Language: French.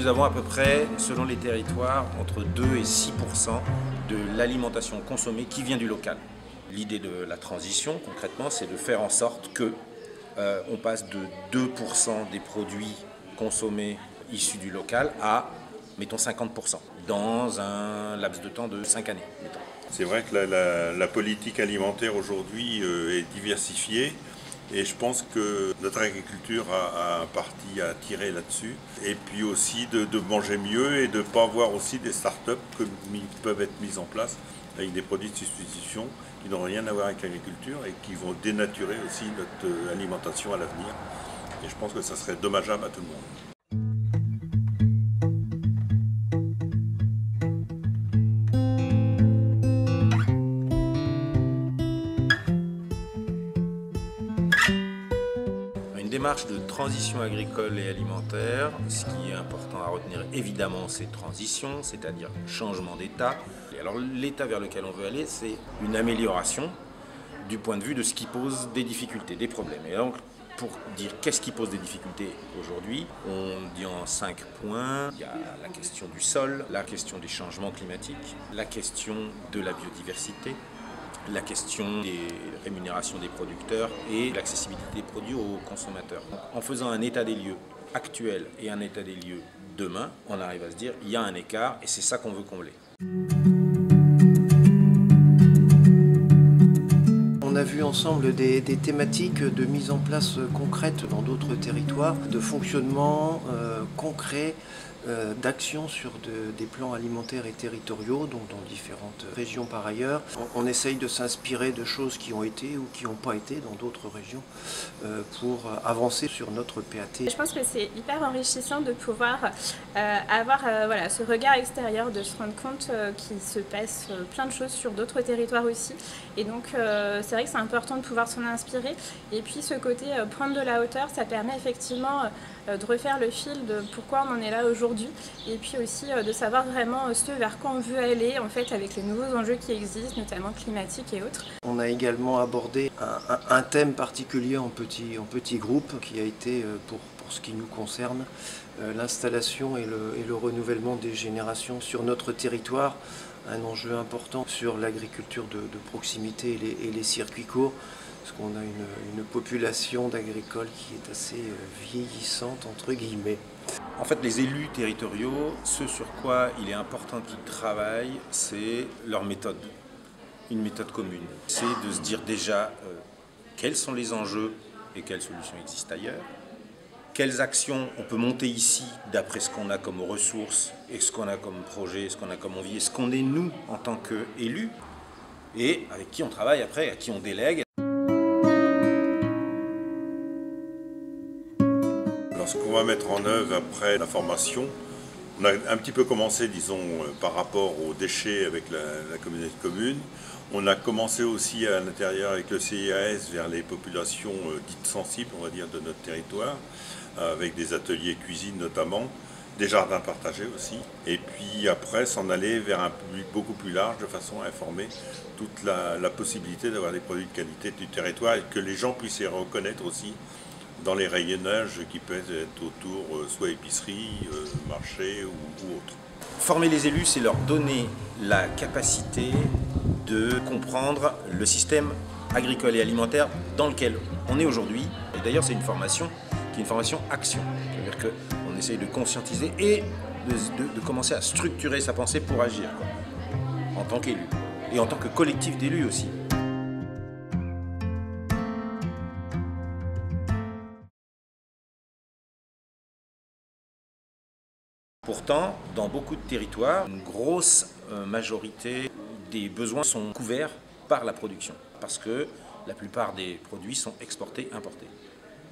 avons à peu près, selon les territoires, entre 2 et 6% de l'alimentation consommée qui vient du local. L'idée de la transition, concrètement, c'est de faire en sorte que on passe de 2% des produits consommés issus du local à, mettons, 50% dans un laps de temps de 5 années. Mettons. C'est vrai que la politique alimentaire aujourd'hui est diversifiée et je pense que notre agriculture a un parti à tirer là-dessus. Et puis aussi de manger mieux et de ne pas avoir aussi des start-up qui peuvent être mises en place avec des produits de substitution qui n'ont rien à voir avec l'agriculture et qui vont dénaturer aussi notre alimentation à l'avenir. Et je pense que ça serait dommageable à tout le monde. Une démarche de transition agricole et alimentaire, ce qui est important à retenir évidemment, c'est transition, c'est-à-dire changement d'état. Et alors l'état vers lequel on veut aller, c'est une amélioration du point de vue de ce qui pose des difficultés, des problèmes. Et donc pour dire qu'est-ce qui pose des difficultés aujourd'hui, on dit en 5 points. Il y a la question du sol, la question des changements climatiques, la question de la biodiversité, la question des rémunérations des producteurs et l'accessibilité des produits aux consommateurs. En faisant un état des lieux actuel et un état des lieux demain, on arrive à se dire il y a un écart et c'est ça qu'on veut combler. On a vu ensemble des thématiques de mise en place concrète dans d'autres territoires, de fonctionnement concret, d'action sur des plans alimentaires et territoriaux, donc dans différentes régions par ailleurs. On essaye de s'inspirer de choses qui ont été ou qui n'ont pas été dans d'autres régions pour avancer sur notre PAT. Je pense que c'est hyper enrichissant de pouvoir avoir voilà, ce regard extérieur, de se rendre compte qu'il se passe plein de choses sur d'autres territoires aussi. Et donc c'est vrai que c'est important de pouvoir s'en inspirer. Et puis ce côté prendre de la hauteur, ça permet effectivement de refaire le fil de pourquoi on en est là aujourd'hui. Et puis aussi de savoir vraiment ce vers quoi on veut aller en fait avec les nouveaux enjeux qui existent, notamment climatiques et autres. On a également abordé un thème particulier en petit groupe qui a été pour ce qui nous concerne l'installation et le renouvellement des générations sur notre territoire. Un enjeu important sur l'agriculture de proximité et les circuits courts, parce qu'on a une population d'agricoles qui est assez vieillissante, entre guillemets. En fait, les élus territoriaux, ce sur quoi il est important qu'ils travaillent, c'est leur méthode, une méthode commune. C'est de se dire déjà quels sont les enjeux et quelles solutions existent ailleurs. Quelles actions on peut monter ici d'après ce qu'on a comme ressources et ce qu'on a comme projet, ce qu'on a comme envie et ce qu'on est nous en tant qu'élus et avec qui on travaille après, à qui on délègue. Alors ce qu'on va mettre en œuvre après la formation, on a un petit peu commencé, disons, par rapport aux déchets avec la communauté de communes. On a commencé aussi à l'intérieur avec le CIAS vers les populations dites sensibles, on va dire, de notre territoire, avec des ateliers cuisine notamment, des jardins partagés aussi. Et puis après, s'en aller vers un public beaucoup plus large de façon à informer toute la possibilité d'avoir des produits de qualité du territoire et que les gens puissent les reconnaître aussi dans les rayonnages qui peuvent être autour, soit épicerie, marché ou autre. Former les élus, c'est leur donner la capacité de comprendre le système agricole et alimentaire dans lequel on est aujourd'hui. Et d'ailleurs, c'est une formation qui est une formation action. C'est-à-dire qu'on essaye de conscientiser et de commencer à structurer sa pensée pour agir, quoi, en tant qu'élu et en tant que collectif d'élus aussi. Pourtant, dans beaucoup de territoires, une grosse majorité des besoins sont couverts par la production, parce que la plupart des produits sont exportés, importés.